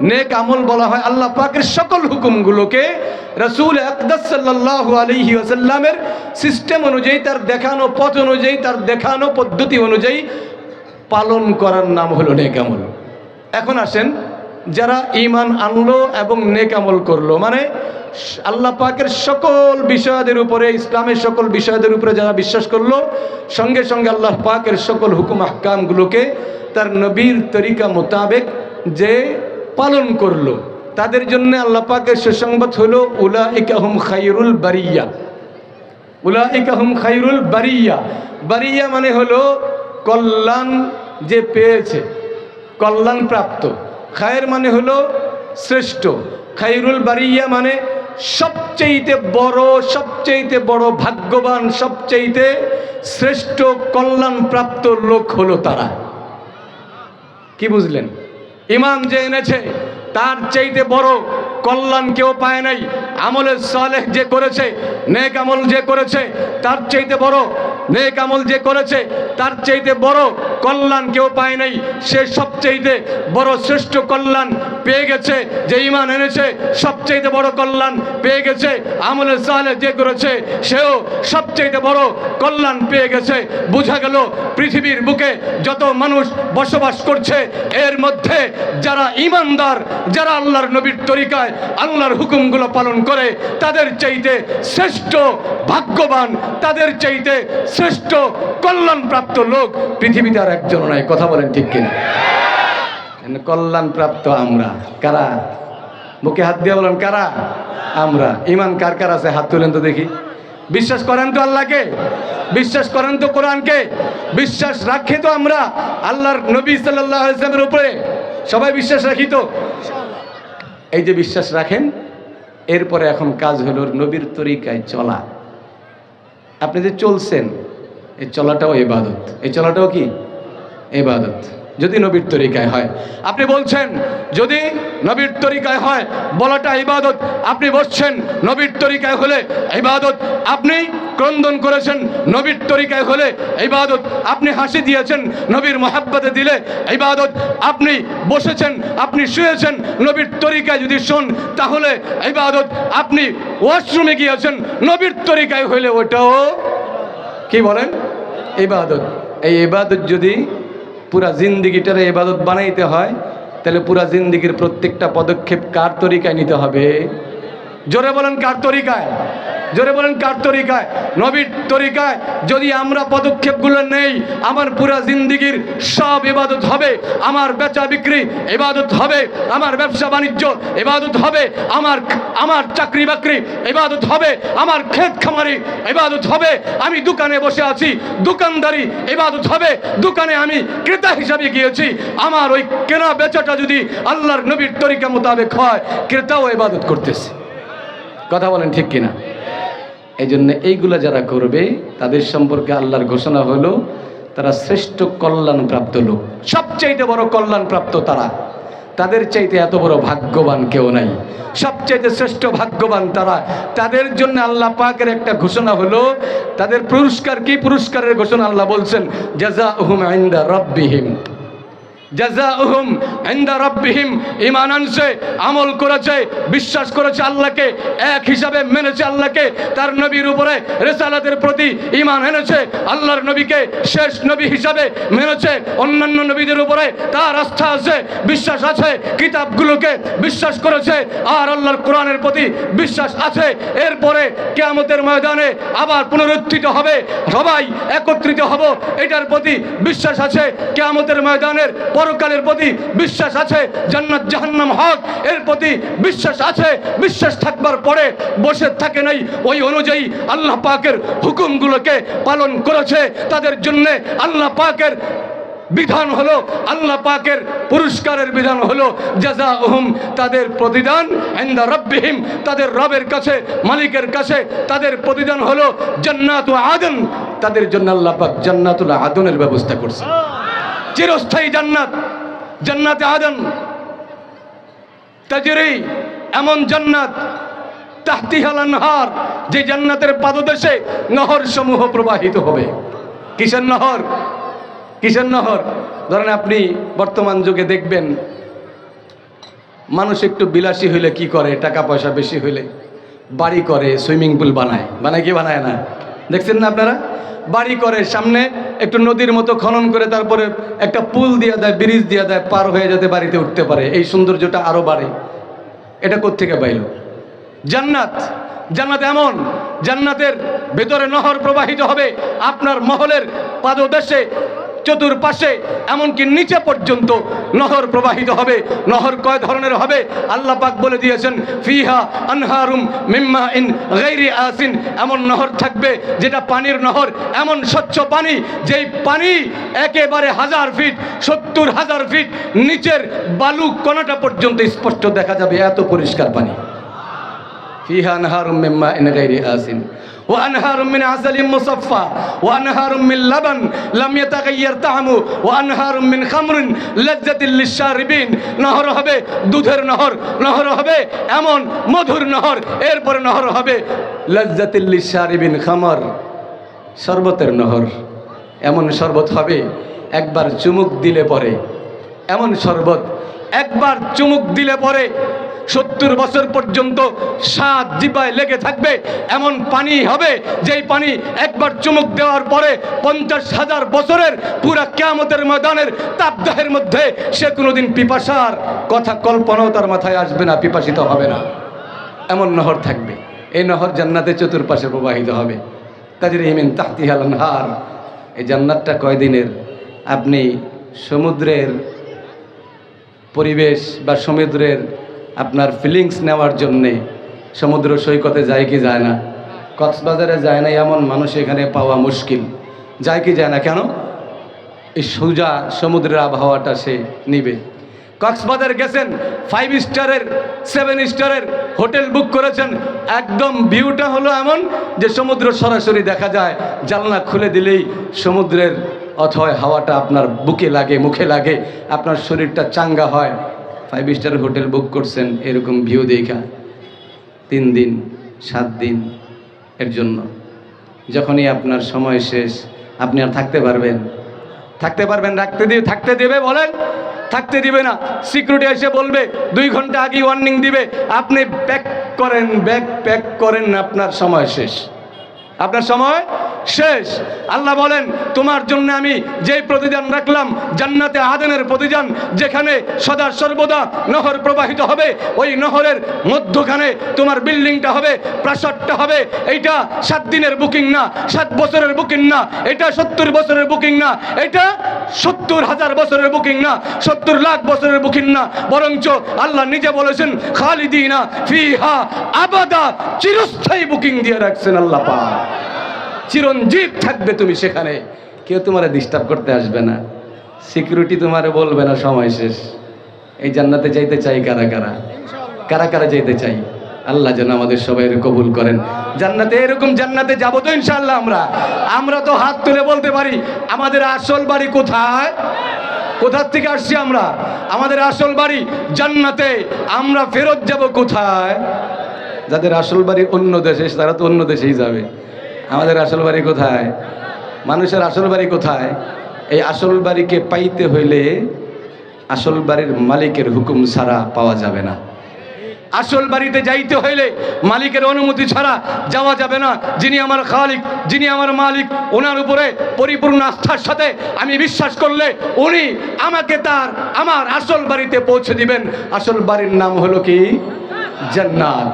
নেক আমল বলা হয় আল্লাহ পাকের সকল হুকুমগুলোকে রাসূল আকদাস সাল্লাল্লাহু আলাইহি ওয়াসাল্লামের সিস্টেম অনুযায়ী, তার দেখানো পথ অনুযায়ী, তার দেখানো পদ্ধতি অনুযায়ী পালন করার নাম হলো নেক আমল। এখন আসেন, যারা ঈমান আনলো এবং নেক আমল করলো, মানে আল্লাহ পাকের সকল বিষয়াদের উপরে, ইসলামের সকল বিষয়াদের উপরে যারা বিশ্বাস করলো, সঙ্গে সঙ্গে আল্লাহ পাকের সকল হুকুম আহকামগুলোকে তার নবীর তরিকা মোতাবেক যে পালন করলো, তাদের জন্য আল্লাহ পাকের সুসংবাদ হলো উলাইকা হুম খায়রুল বারিয়া। উলাইকা হুম খায়রুল বারিয়া। বারিয়া মানে হলো কল্যাণ যে পেয়েছে, কল্যাণ প্রাপ্ত। খায়ের মানে হলো শ্রেষ্ঠ। খায়রুল বারিয়া মানে সবচেয়ে বড় ভাগ্যবান, সবচেয়ে শ্রেষ্ঠ কল্যাণ প্রাপ্ত লোক হলো তারা। কি বুঝলেন? ঈমান যে এনেছে তার চাইতে বড় কল্যাণ কেউ পায় নাই। আমলে সালেহ যে করেছে, নেক আমল যে করেছে, তার চাইতে বড় নেক আমল যে করেছে, তার চাইতে বড় কল্যাণ কেউ পায় নাই। সে সবচাইতে বড় শ্রেষ্ঠ কল্যাণ পেয়ে গেছে। যে ঈমান এনেছে সবচাইতে বড় কল্যাণ পেয়ে গেছে। আমলে সালেহ যে করেছে সেও সবচাইতে বড় কল্যাণ পেয়ে গেছে। বোঝা গেল পৃথিবীর বুকে যত মানুষ বসবাস করছে, এর মধ্যে যারা ঈমানদার, যারা আল্লাহর নবীর তরিকায় আল্লাহর হুকুমগুলো পালন করে, তাদের চাইতে শ্রেষ্ঠ ভাগ্যবান, তাদের চাইতে শ্রেষ্ঠ কল্যাণ প্রাপ্ত লোক পৃথিবীতে আর একজন নাই। কথা বলেন ঠিক কিনা? কল্যাণ প্রাপ্ত আমরা কারা? বুকে হাত দিয়ে বলেন কারা? আমরা। ঈমান কার কার আছে? হাত তুলেন তো দেখি। বিশ্বাস করেন তো আল্লাহকে? বিশ্বাস করেন তো কোরআনকে? বিশ্বাস রাখি তো আমরা আল্লাহর নবী সাল্লাল্লাহু আলাইহি ওয়াসাল্লামের উপরে? সবাই বিশ্বাস রাখি তো? এই যে বিশ্বাস রাখেন, এরপরে এখন কাজ হলো নবীর তরিকায় চলা। আপনি যে চলছেন, এই চলাটাও ইবাদত। এই চলাটাও কি ইবাদত? যদি নবীর তরিকায় হয়। আপনি বলছেন যদি নবীর তরিকায় হয়, বলাটা ইবাদত। আপনি বসছেন নবীর তরিকায় হলে ইবাদত। আপনি ক্রন্দন করেছেন নবীর তরিকায় হলে ইবাদত। আপনি হাসি দিয়েছেন নবীর মহাব্বতে দিলে ইবাদত। আপনি বসেছেন, আপনি শুয়েছেন নবীর তরিকায় যদি শোন তাহলে ইবাদত। আপনি ওয়াশরুমে গিয়েছেন নবীর তরিকায় হইলে ওটাও কি বলেন? ইবাদত। এই ইবাদত যদি পুরা জিন্দিগিটারে ইবাদত বানাইতে হয়, তাহলে পুরা জিন্দিগির প্রত্যেকটা পদক্ষেপ কার তরিকায় নিতে হবে? জোরে বলেন কার তরিকায়? জোরে বলেন কার তরিকায়? নবীর তরিকায় যদি আমরা পদক্ষেপগুলো নেই, আমার পুরা জিন্দিগির সব ইবাদত হবে। আমার বেচা বিক্রি ইবাদত হবে, আমার ব্যবসা বাণিজ্য ইবাদত হবে, আমার চাকরি বাকরি ইবাদত হবে, আমার ক্ষেত খামারি ইবাদত হবে, আমি দোকানে বসে আছি দোকানদারি ইবাদত হবে, দোকানে আমি ক্রেতা হিসাবে গিয়েছি, আমার ওই কেনা বেচাটা যদি আল্লাহর নবীর তরিকা মোতাবেক হয়, ক্রেতাও ইবাদত করতেছে। কথা বলেন ঠিক কিনা? এই জন্য এইগুলা যারা করবে তাদের সম্পর্কে আল্লাহর ঘোষণা হলো তারা শ্রেষ্ঠ কল্যাণ প্রাপ্ত লোক। সবচাইতে বড় কল্যাণ প্রাপ্ত তারা। তাদের চাইতে এত বড় ভাগ্যবান কেউ নাই। সবচাইতে শ্রেষ্ঠ ভাগ্যবান তারা। তাদের জন্য আল্লাহ পাকের একটা ঘোষণা হলো, তাদের পুরস্কার কি? পুরস্কারের ঘোষণা আল্লাহ বলছেন জাযাউহুম ইনদা রাব্বিহিম। জাযাউহুম ইনদা রাব্বিহিম। ঈমান আনছে, আমল করেছে, বিশ্বাস করেছে আল্লাহকে, এক হিসাবে মেনেছে আল্লাহকে, তার নবীর উপরে রিসালাতের প্রতি ঈমান এনেছে, আল্লাহর নবীকে শেষ নবী হিসাবে মেনেছে, অন্যান্য নবীদের উপরে তার আস্থা আছে, বিশ্বাস আছে, কিতাবগুলোকে বিশ্বাস করেছে, আর আল্লাহর কোরআনের প্রতি বিশ্বাস আছে। এরপরে কিয়ামতের ময়দানে আবার পুনরুত্থিত হবে, সবাই একত্রিত হব, এটার প্রতি বিশ্বাস আছে। কিয়ামতের ময়দানের পরকালের প্রতি বিশ্বাস আছে, জান্নাত জাহান্নাম হক, এর প্রতি বিশ্বাস আছে। বিশ্বাস থাকবার পরে বসে থাকে নাই, ওই অনুযায়ী আল্লাহ পাকের হুকুমগুলোকে পালন করেছে। তাদের জন্য আল্লাহ পাকের বিধান হলো, আল্লাহ পাকের পুরস্কারের বিধান হলো জাযাউহুম, তাদের প্রতিদান ইনদা রাব্বিহিম, তাদের রবের কাছে, মালিকের কাছে তাদের প্রতিদান হলো জান্নাতুল আদন। তাদের জন্য আল্লাহ পাক জান্নাতুল আদনের ব্যবস্থা করছে, চিরস্থায়ী জান্নাত, জান্নাতে আদন তাজরি, এমন জান্নাত তাহতিহাল আনহার, যে জান্নাতের পাদদেশে নহর সমূহ প্রবাহিত হবে। কিসের নহর? কিসের নহর? ধরেন আপনি বর্তমান যুগে দেখবেন মানুষ একটু বিলাসী হইলে কি করে, টাকা পয়সা বেশি হইলে বাড়ি করে, সুইমিং পুল বানায়, বানায় কি বানায় না? দেখছেন না আপনারা? বাড়ি করে, সামনে একটু নদীর মতো খনন করে তারপরে একটা পুল দিয়ে দেয়, ব্রিজ দিয়ে দেয়, পার হয়ে যাতে বাড়িতে উঠতে পারে, এই সৌন্দর্যটা আরো বাড়ে। এটা কোত্থেকে পাইল? জান্নাত। জান্নাত এমন, জান্নাতের ভেতরে নহর প্রবাহিত হবে আপনার মহলের পাদদেশে, চতুর্পাশে, এমনকি নিচে পর্যন্ত নহর প্রবাহিত হবে। নহর কয় ধরনের হবে? আল্লাহ পাক বলে দিয়েছেন, ফিহা আনহারুম মিম্মা ইন গায়রি আসিন। এমন নহর থাকবে যেটা পানির নহর, এমন স্বচ্ছ পানি যেই পানি একেবারে 1000 ফিট, 70,000 ফিট নিচের বালু কণাটা পর্যন্ত স্পষ্ট দেখা যাবে, এত পরিষ্কার পানি। ফিহা আনহারুম মিম্মা ইন গায়রি আসিন وأنهار من عسل مصفى وأنهار من لبن لم يتغير طعمه وأنهار من خمر لذة للشاربين। নহর হবে দুধের নহর, নহর হবে এমন মধুর নহর, এরপরে নহর হবে লাজ্জাতিল লিশারিবিন, খামর, শরবতের নহর। এমন শরবত হবে একবার চুমুক দিলে পরে, এমন শরবত একবার চুমুক দিলে পরে 70 বছর পর্যন্ত স্বাদ জিহ্বায় লেগে থাকবে। এমন পানি হবে যেই পানি একবার চুমুক দেওয়ার পরে 50,000 বছরের পুরা কিয়ামতের ময়দানের তাপদাহের মধ্যে সে কোনোদিন পিপাসার কথা কল্পনাও তার মাথায় আসবে না, পিপাসিত হবে না। এমন নহর থাকবে। এই নহর জান্নাতে চতুর্পাশে প্রবাহিত হবে। তাজরি মিন তাহতিহাল আনহার। এই জান্নাতটা কয়দিনের? আপনি সমুদ্রের পরিবেশ বা সমুদ্রের আপনার ফিলিংস নেওয়ার জন্যে সমুদ্র সৈকতে যায় কি যায় না? কক্সবাজারে যায় না এমন মানুষ এখানে পাওয়া মুশকিল। যায় কি যায় না? কেন? এই সোজা সমুদ্রের আবহাওয়াটা সে নিবে। কক্সবাজার গেছেন, 5 স্টারের 7 স্টারের হোটেল বুক করেছেন, একদম ভিউটা হলো এমন যে সমুদ্র সরাসরি দেখা যায়, জানলা খুলে দিলেই সমুদ্রের অথয় হাওয়াটা আপনার বুকে লাগে, মুখে লাগে, আপনার শরীরটা চাঙ্গা হয়। 5 স্টার হোটেল বুক করছেন এরকম ভিউ দেখা 3 দিন 7 দিন এর জন্য। যখনই আপনার সময় শেষ, আপনি আর থাকতে পারবেন? থাকতে পারবেন? থাকতে দেবে? বলেন থাকতে দিবে না। সিকিউরিটি এসে বলবে 2 ঘন্টা আগে ওয়ার্নিং দিবে, আপনি প্যাক করেন, ব্যাগ প্যাক করেন, আপনার সময় শেষ, আপনার সময় শেষ। আল্লাহ বলেন, তোমার জন্য আমি যেই প্রতিদান রাখলাম জান্নাতে আদেনের প্রতিদান, যেখানে সদা সর্বদা নহর প্রবাহিত হবে, ওই নহরের মধ্যখানে তোমার বিল্ডিংটা হবে, প্রাসাদটা হবে। এইটা 7 দিনের বুকিং না, 7 বছরের বুকিং না, এটা 70 বছরের বুকিং না, এটা 70,000 বছরের বুকিং না, 70 লাখ বছরের বুকিং না, বরঞ্চ আল্লাহ নিজে বলেছেন খালিদিনা ফিহা আবাদা, চিরস্থায়ী বুকিং দিয়ে রাখছেন আল্লাহ পাক। চিরঞ্জীব থাকবে তুমি সেখানে, কেউ তোমারে ডিস্টার্ব করতে আসবে না, সিকিউরিটি তোমারে বলবে না সময় শেষ। এই জান্নাতে যাইতে চাই কারা কারা? কারা কারা যাইতে চাই? আল্লাহ যেন আমাদের সবাই কবুল করেন। জান্নাতে, এরকম জান্নাতে যাবো তো ইনশাআল্লাহ। আমরা তো হাত তুলে বলতে পারি আমাদের আসল বাড়ি কোথায়, কোথার থেকে আসছি আমরা, আমাদের আসল বাড়ি জান্নাতে। আমরা ফেরত যাব কোথায়? যাদের আসল বাড়ি অন্য দেশে তারা তো অন্য দেশেই যাবে। আমাদের আসল বাড়ি কোথায়? মানুষের আসল বাড়ি কোথায়? এই আসল বাড়িকে পাইতে হইলে আসল বাড়ির মালিকের হুকুম ছাড়া পাওয়া যাবে না। আসল বাড়িতে যাইতে হইলে মালিকের অনুমতি ছাড়া যাওয়া যাবে না। যিনি আমার খালিক, যিনি আমার মালিক, ওনার উপরে পরিপূর্ণ আস্থার সাথে আমি বিশ্বাস করলে উনি আমাকে আমার আসল বাড়িতে পৌঁছে দিবেন। আসল বাড়ির নাম হলো কি? জান্নাত।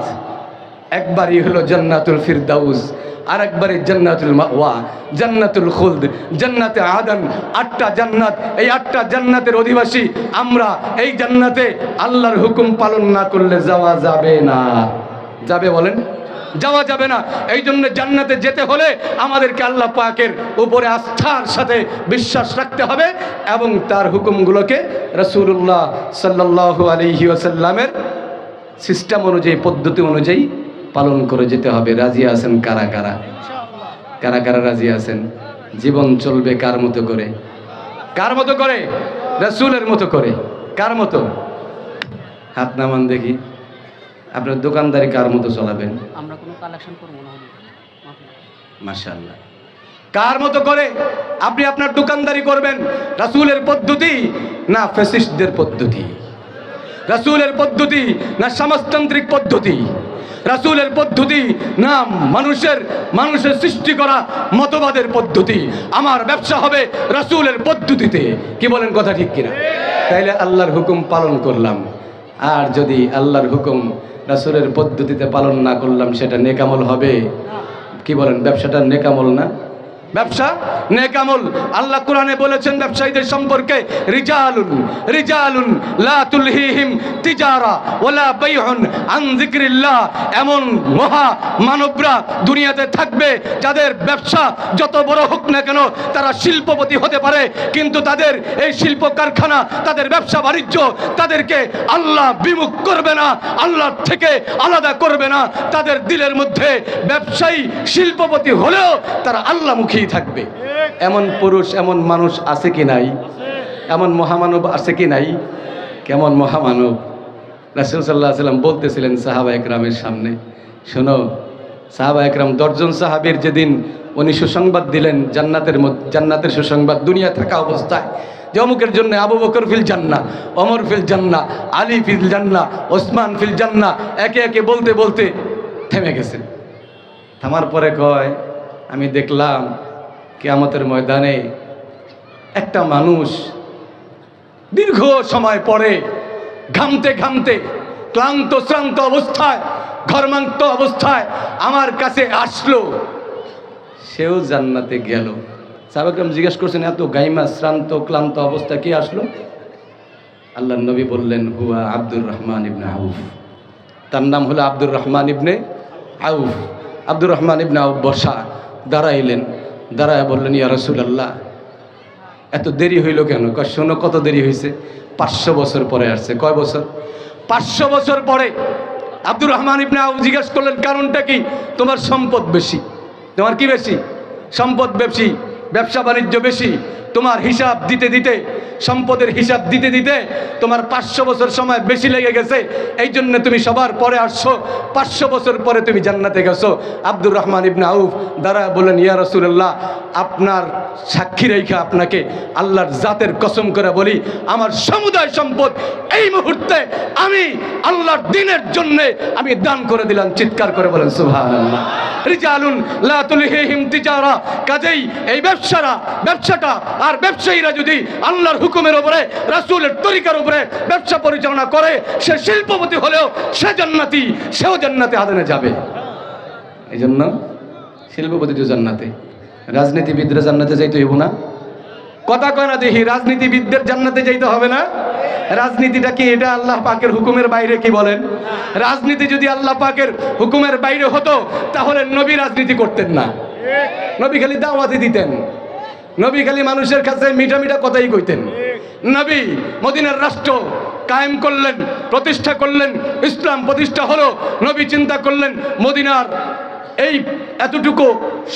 একবারই হলো জান্নাতুল ফিরদাউস, আর একবারে জান্নাতুল মাওয়া, জান্নাতুল খুলদ, জান্নাতে আদন। 8টা জান্নাত। এই 8টা জান্নাতের অধিবাসী আমরা। এই জান্নাতে আল্লাহর হুকুম পালন না করলে যাওয়া যাবে না। যাবে? বলেন যাওয়া যাবে না। এই জন্য জান্নাতে যেতে হলে আমাদেরকে আল্লাহ পাকের উপরে আস্থার সাথে বিশ্বাস রাখতে হবে এবং তার হুকুমগুলোকে রাসূলুল্লাহ সাল্লাল্লাহু আলাইহি ওয়াসাল্লামের সিস্টেম অনুযায়ী, পদ্ধতি অনুযায়ী পালন করে যেতে হবে। রাজি আছেন কারা কারা? কারা কারা রাজি আছেন? জীবন চলবে কার মতো করে? কার মতো করে? রাসূলের মতো করে। কার মতো? হাত নামান দেখি। আপনার দোকানদারি কার মতো চালাবেন? আমরা কোনো কালেকশন করব না। মাশাআল্লাহ। কার মতো করে আপনি আপনার দোকানদারি করবেন? রাসূলের পদ্ধতি না ফ্যাসিস্টদের পদ্ধতি? রাসূলের পদ্ধতি না সমাজতান্ত্রিক পদ্ধতি? রাসূলের পদ্ধতি না মানুষের সৃষ্টি করা মতবাদের পদ্ধতি? আমার ব্যবসা হবে রাসূলের পদ্ধতিতে। কি বলেন, কথা ঠিক কিনা? তাইলে আল্লাহর হুকুম পালন করলাম, আর যদি আল্লাহর হুকুম রাসূলের পদ্ধতিতে পালন না করলাম, সেটা নেকামল হবে? কি বলেন, ব্যবসাটা নেকামল না? ব্যবসা নেকামল। আল্লাহ কোরআনে বলেছেন ব্যবসায়ীদের সম্পর্কে, রিজালুন লা তুলহিহিম তিজারা ওয়ালা বাইউন আন যিকরিল্লাহ। এমন মহা মানবরা দুনিয়াতে থাকবে যাদের ব্যবসা যত বড় হোক না কেন তারা শিল্পপতি হতে পারে, কিন্তু তাদের এই শিল্প কারখানা, তাদের ব্যবসা বাণিজ্য তাদেরকে আল্লাহ বিমুখ করবে না, আল্লাহ থেকে আলাদা করবে না। তাদের দিলের মধ্যে ব্যবসায়ী শিল্পপতি হলেও তারা আল্লাহমুখী থাকবে। এমন পুরুষ, এমন মানুষ আছে কি নাই? এমন মহামানব আছে কি নাই? কেমন মহামানব! রাসূল সাল্লাল্লাহু আলাইহি ওয়াসাল্লাম বলতেছিলেন সাহাবা একরামের সামনে, শোনো, সাহাবা একরাম 10 জন সাহাবীর যেদিন উনি সুসংবাদ দিলেন, জান্নাতের সুসংবাদ দুনিয়া থাকা অবস্থায়, যে অমুকের জন্য আবু বকর ফিল জান্নাহ, ওমর ফিল জান্নাহ, আলী ফিল জান্নাহ, ওসমান ফিল জান্নাহ, একে একে বলতে বলতে থেমে গেছেন। থামার পরে কয়, আমি দেখলাম কিয়ামতের ময়দানে একটা মানুষ দীর্ঘ সময় পরে ঘামতে ঘামতে ক্লান্ত শ্রান্ত অবস্থায়, ঘর্মান্ত অবস্থায় আমার কাছে আসলো, সেও জান্নাতে গেল। সাহাবায়ে কেরাম জিজ্ঞেস করছেন, এত গাইমা শ্রান্ত ক্লান্ত অবস্থা কে আসলো? আল্লাহর নবী বললেন, হুয়া আব্দুর রহমান ইবনে আউফ। তার নাম হলো আব্দুর রহমান ইবনে আউফ। আব্দুর রহমান ইবনে আউফ বসা, দাঁড়াইলেন, দাঁড়ায় বললেন, ইয়া রাসূলুল্লাহ, এত দেরি হইল কেন? কয়, শোনো কত দেরি হয়েছে। 500 বছর পরে আসছে। কয় বছর? 500 বছর পরে। আব্দুর রহমান ইবনে আউফ জিজ্ঞেস করলেন, কারণটা কি? তোমার সম্পদ বেশি। তোমার কি বেশি? সম্পদ বেশি, ব্যবসা বাণিজ্য বেশি। তোমার হিসাব দিতে দিতে, সম্পদের হিসাব দিতে দিতে তোমার 500 বছর সময় বেশি লেগে গেছে, এই জন্য তুমি সবার পরে আসছো। 500 বছর পরে তুমি জান্নাতে গেছো। আব্দুর রহমান ইবনে আউফ দাঁড়ায় বলেন, ইয়া রাসূলুল্লাহ, আপনার সাক্ষী রেখে আপনাকে আল্লাহর জাতের কসম করে বলি, আমার সমুদায় সম্পদ এই মুহূর্তে আমি আল্লাহর দ্বীনের জন্য আমি দান করে দিলাম। চিৎকার করে বলেন সুবহানাল্লাহ। রিজালুন লা তুলহিহিম তিজারা। কাজেই এই ব্যবসাটা আর ব্যবসায়ীরা যদি আল্লাহর হুকুমের উপরে, রাসূলের তরিকার উপরে ব্যবসা পরিচালনা করে, সে শিল্পপতি হলেও সে জান্নাতি, সেও জান্নাতে আদানে যাবে। এই জন্য শিল্পপতি তো জান্নাতে, রাজনীতিবিদরা জান্নাতে যাইতে হইব না? কথা কয় না দেখি, রাজনীতিবিদদের জান্নাতে যাইতে হবে না? রাজনীতিটা কি এটা আল্লাহ পাকের হুকুমের বাইরে? কি বলেন? রাজনীতি যদি আল্লাহ পাকের হুকুমের বাইরে হতো তাহলে নবী রাজনীতি করতেন না। নবী খালি দাওয়াতি দিতেন, নবী খালি মানুষের কাছে মিঠা মিঠা কথাই কইতেন। নবী মদিনার রাষ্ট্র কায়েম করলেন, প্রতিষ্ঠা করলেন, ইসলাম প্রতিষ্ঠা হলো। নবী চিন্তা করলেন মদিনার এই এতটুকু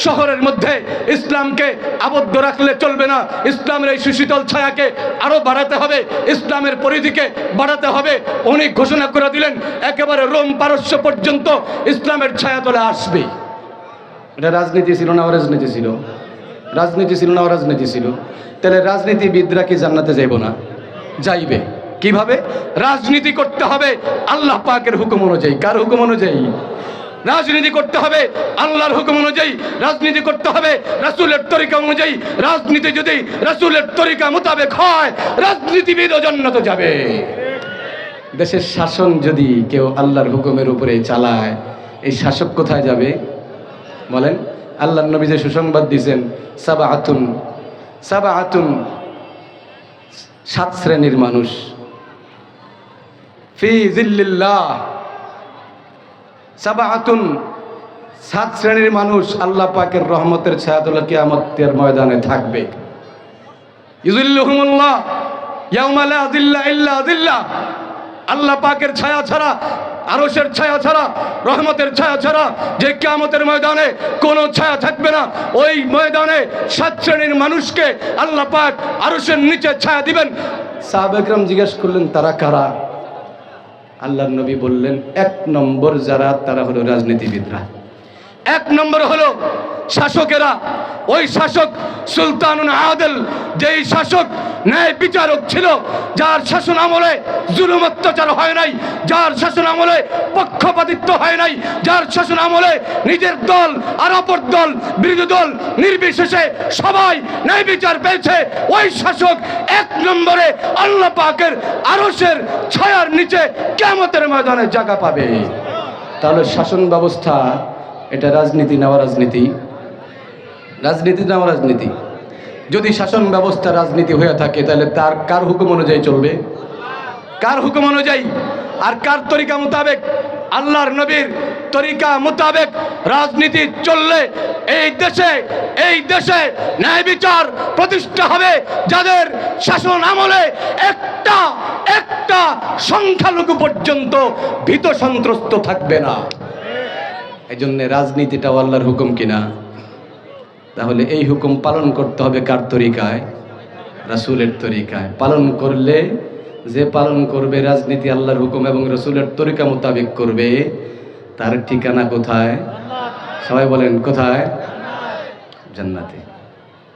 শহরের মধ্যে ইসলামকে আবদ্ধ রাখলে চলবে না, ইসলামের এই সুশীতল ছায়াকে আরো বাড়াতে হবে, ইসলামের পরিধিকে বাড়াতে হবে। উনি ঘোষণা করে দিলেন একেবারে রোম পারস্য পর্যন্ত ইসলামের ছায়া তলে আসবে। এটা রাজনীতি ছিল না অরাজনীতি ছিল? রাজনীতি ছিল না অরাজনীতি ছিল? তাহলে রাজনীতিবিদরা কি জান্নাতে যাইব না? যাইবে। কিভাবে? রাজনীতি করতে হবে আল্লাহ পাকের হুকুম অনুযায়ী। কার হুকুম অনুযায়ী? রাজনীতি করতে হবে আল্লাহর হুকুম অনুযায়ী, রাজনীতি করতে হবে রাসূলের তরিকা অনুযায়ী। রাজনীতি যদি রাসূলের তরিকা মোতাবেক হয়, রাজনীতিবিদও জান্নাতে যাবে। দেশের শাসন যদি কেউ আল্লাহর হুকুমের উপরে চালায়, এই শাসক কোথায় যাবে বলেন? আল্লাহর নবী যে সুসংবাদ দিয়েছেন, সাবাআতুন 7 শ্রেণীর মানুষ, ফি জিল্লিল্লাহ, 7 শ্রেণীর মানুষ আল্লাহ পাকের রহমতের ছায়াতলে কিয়ামতের ময়দানে থাকবে। ইযিল্লুহুমুল্লাহ ইয়াওমা লা যিল্লা ইল্লা যিল্লাহ। আল্লাহ পাকের ছায়া ছাড়া, আরশের ছায়া ছাড়া, রহমতের ছায়া ছাড়া যে কিয়ামতের ময়দানে কোনো ছায়া থাকবে না, ওই ময়দানে 7 শ্রেণীর মানুষকে আল্লাহ পাক আরশের নিচে ছায়া দিবেন। সাহাবায়ে কেরাম জিজ্ঞেস করলেন, তারা কারা? আল্লাহর নবী বললেন, 1 নম্বর যারা, তারা হলো রাজনীতিবিদরা। এক নম্বর হলো শাসকেরা, ওই শাসক সুলতানুন আদেল, যেই শাসক ন্যায় বিচারক ছিল, যার শাসন আমলে জুলুম অত্যাচার হয় নাই, যার শাসন আমলে পক্ষপাতিত্ব হয় নাই, যার শাসন আমলে নিজের দল আর অপর দল বিরোধী দল নির্বিশেষে সবাই ন্যায় বিচার পেয়েছে, ওই শাসক এক নম্বরে আল্লাহ পাকের আরশের ছায়ার নিচে কিয়ামতের ময়দানে জায়গা পাবে। তাহলে শাসন ব্যবস্থা এটা রাজনীতি না রাজনীতি? রাজনীতি না রাজনীতি? যদি শাসন ব্যবস্থা রাজনীতি হয়ে থাকে তাহলে তার কার হুকুম অনুযায়ী চলবে? কার হুকুম অনুযায়ী আর কার তরিকা মোতাবেক? আল্লাহর নবীর তরিকা মোতাবেক রাজনীতি চললে এই দেশে ন্যায় বিচার প্রতিষ্ঠা হবে, যাদের শাসন আমলে একটা সংখ্যালঘু পর্যন্ত ভীত সন্ত্রস্ত থাকবে না। এই জন্য রাজনীতিটাও আল্লাহর হুকুম কিনা? তাহলে এই হুকুম পালন করতে হবে কার তরিকায়? রাসূলের তরিকায়। পালন করলে যে পালন করবে রাজনীতি আল্লাহর হুকুম এবং রাসূলের তরিকা মোতাবেক করবে, তার ঠিকানা কোথায়? সবাই বলেন কোথায়? জান্নাতে।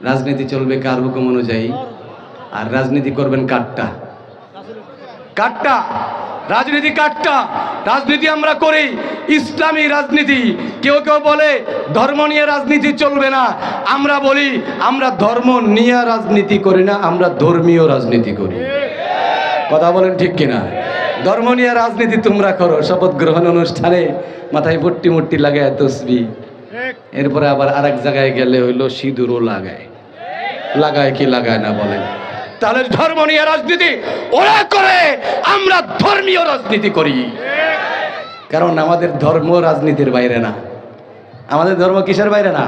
রাজনীতি চলবে কার হুকুম অনুযায়ী? আর রাজনীতি করবেন কাট্টা রাজনীতি কাট্টা রাজনীতি আমরা করি, ইসলামী রাজনীতি। কেউ বলে ধর্ম নিয়ে রাজনীতি চলবে না, আমরা বলি আমরা ধর্ম নিয়ে রাজনীতি করি না, আমরা ধর্মীয় রাজনীতি করি। কথা বলেন ঠিক কিনা? ধর্ম নিয়ে রাজনীতি তোমরা করো, শপথ গ্রহণ অনুষ্ঠানে মাথায় ভর্তি মূর্তি লাগায় তসবি, এরপরে আবার আরেক জায়গায় গেলে হইলো সিঁদুরও লাগায় কি লাগায় না বলেন? তাহলে ধর্ম নিয়ে রাজনীতি ওরা করে, আমরা ধর্মীয় রাজনীতি করি। কারণ আমাদের ধর্ম রাজনীতির বাইরে না। আমাদের ধর্ম কিসের বাইরে না?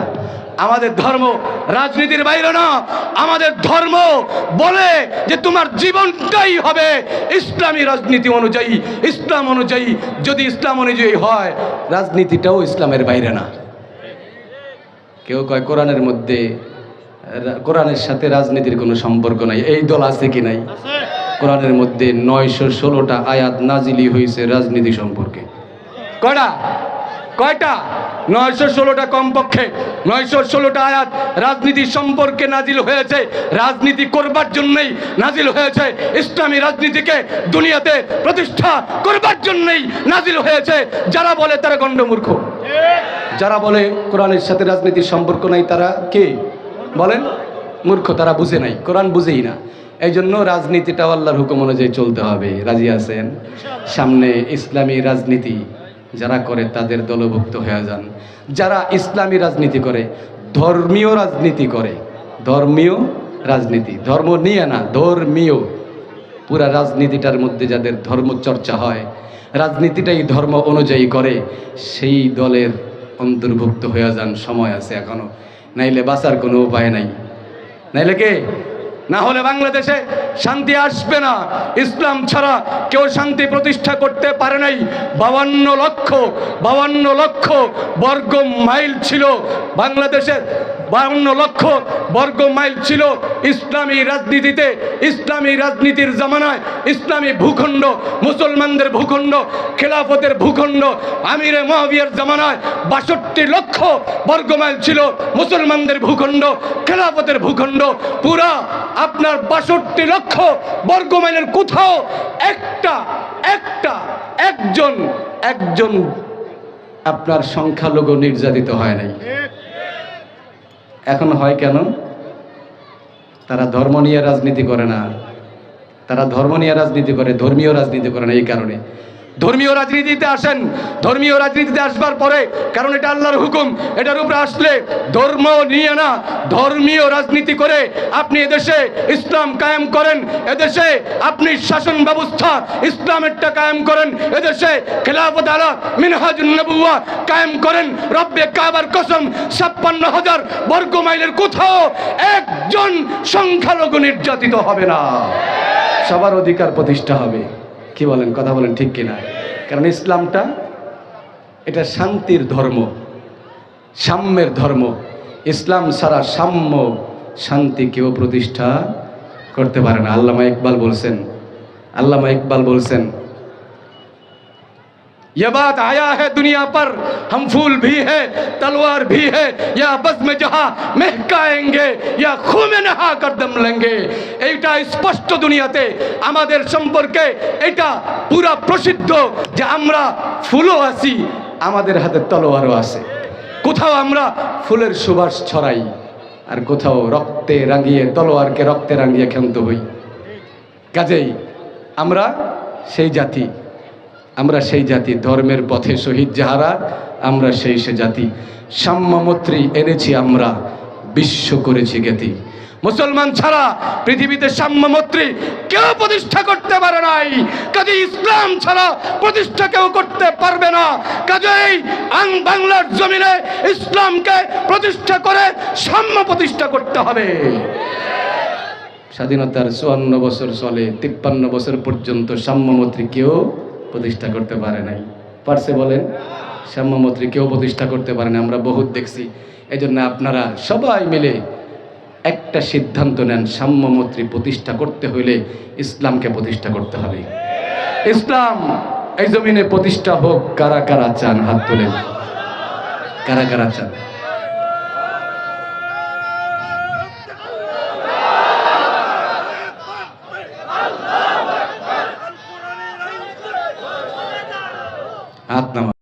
আমাদের ধর্ম রাজনীতির বাইরে না। আমাদের ধর্ম বলে যে তোমার জীবনটাই হবে ইসলামী রাজনীতি অনুযায়ী, ইসলাম অনুযায়ী। যদি ইসলাম অনুযায়ী হয়, রাজনীতিটাও ইসলামের বাইরে না। কেউ কয় কোরআনের মধ্যে, কোরআনের সাথে রাজনীতির কোনো সম্পর্ক নাই। এই দল আছে কি নাই? কোরআনের মধ্যে 916টা আয়াত নাজিলি হয়েছে রাজনীতি সম্পর্কে। কয়টা? 916টা, কমপক্ষে 916টা আয়াত রাজনীতি সম্পর্কে নাজিল হয়েছে। রাজনীতি করবার জন্যই নাজিল হয়েছে, ইসলামী রাজনীতিকে দুনিয়াতে প্রতিষ্ঠা করবার জন্যই নাজিল হয়েছে। যারা বলে তারা গণ্ডমূর্খ। যারা বলে কোরআনের সাথে রাজনীতির সম্পর্ক নাই, তারা কে বলেন? মূর্খ। তারা বুঝে নাই, কোরআন বুঝেই না। এই জন্য রাজনীতিটাও আল্লাহর হুকুম অনুযায়ী চলতে হবে। রাজি আছেন? সামনে ইসলামী রাজনীতি যারা করে তাদের দলভুক্ত হয়ে যান। যারা ইসলামী রাজনীতি করে, ধর্মীয় রাজনীতি করে, ধর্মীয় রাজনীতি, ধর্ম নিয়ে না, ধর্মীয়, পুরা রাজনীতিটার মধ্যে যাদের ধর্ম চর্চা হয়, রাজনীতিটাই ধর্ম অনুযায়ী করে, সেই দলের অন্তর্ভুক্ত হয়ে যান। সময় আছে এখনো, নাইলে বাঁচার কোনো উপায় নাই। নাইলে কে? না হলে বাংলাদেশে শান্তি আসবে না। ইসলাম ছাড়া কেউ শান্তি প্রতিষ্ঠা করতে পারে নাই। 52 লক্ষ বর্গ মাইল ছিল বাংলাদেশে, 52 লক্ষ বর্গ মাইল ছিল ইসলামী রাজনীতিতে। ইসলামী রাজনীতির জামানায় ইসলামী ভূখণ্ড, মুসলমানদের ভূখণ্ড, খেলাফতের ভূখণ্ড, আমিরে মুআবিয়ার জামানায় 62 লক্ষ বর্গ মাইল ছিল মুসলমানদের ভূখণ্ড, খেলাফতের ভূখণ্ড। পুরা আপনার 62 লক্ষ বর্গ মাইলের কোথাও একজন আপনার সংখ্যালঘু নির্যাতিত হয় নাই। এখন হয় কেন? তারা ধর্ম নিয়ে রাজনীতি করে না, তারা ধর্ম নিয়ে রাজনীতি করে, ধর্মীয় রাজনীতি করে না। এই কারণে ধর্মীয় রাজনীতিতে আসেন। ধর্মীয় রাজনীতিতে আসবার পরে, কারণ এটা আল্লাহর হুকুম, এটার উপরে আসলে ধর্ম নিয়ে না, ধর্মীয় রাজনীতি করে আপনি এদেশে ইসলাম কায়েম করেন, এদেশে আপনি শাসন ব্যবস্থা ইসলামেরটা কায়েম করেন, এদেশে খেলাফত আলা মিনহাজুন নবুওয়া কায়েম করেন। রব্বে কাবার কসম, 56,000 বর্গ মাইলের কোথাও একজন সংখ্যালঘু নির্যাতিত হবে না। সবার অধিকার প্রতিষ্ঠা হবে। কি বলেন? কথা বলেন ঠিক কিনা? কারণ ইসলামটা এটা শান্তির ধর্ম, সাম্যের ধর্ম। ইসলাম ছাড়া সাম্য, শান্তি কেউ প্রতিষ্ঠা করতে পারে না। আল্লামা ইকবাল বলছেন, ये बात आया है दुनिया पर, हम फूल भी है तलवार भी है, या बस में जहां महकाएंगे या खून में नहा कर दम लेंगे। এইটা স্পষ্ট দুনিয়াতে আমাদের সম্পর্কে এটা পুরা প্রসিদ্ধ যে আমরা ফুলও আছি, আমাদের হাতে তলোয়ারও আছে। কোথাও আমরা ফুলের সুবাস ছড়াই, আর কোথাও রক্তে রাঙিয়ে, তলোয়ারকে রক্তে রাঙিয়ে ক্ষান্ত হই। কাজেই আমরা সেই জাতি, আমরা সেই জাতি, ধর্মের পথে শহীদ যাহারা, আমরা সেই সে জাতি। সাম্যমৈত্রী এনেছি আমরা, বিশ্ব করেছি জ্ঞাতি। মুসলমান ছাড়া পৃথিবীতে সাম্যমৈত্রী কেউ প্রতিষ্ঠা করতে পারে নাই, কাজে ইসলাম ছাড়া প্রতিষ্ঠা কেউ করতে পারবে না। কাজেই বাংলার জমিনে ইসলামকে প্রতিষ্ঠা করে সাম্য প্রতিষ্ঠা করতে হবে। স্বাধীনতার 54 বছর চলে, 53 বছর পর্যন্ত সাম্যমৈত্রী কেউ প্রতিষ্ঠা করতে পারে নাই। পারছে বলেন? সাম্যমৈত্রী কেউ প্রতিষ্ঠা করতে পারে না, আমরা বহুত দেখছি। এই জন্য আপনারা সবাই মিলে একটা সিদ্ধান্ত নেন, সাম্যমৈত্রী প্রতিষ্ঠা করতে হইলে ইসলামকে প্রতিষ্ঠা করতে হবে। ইসলাম এই জমিনে প্রতিষ্ঠা হোক। কারা কারা চান? হাত তোলেন। কারা কারা চান? হাত নামা।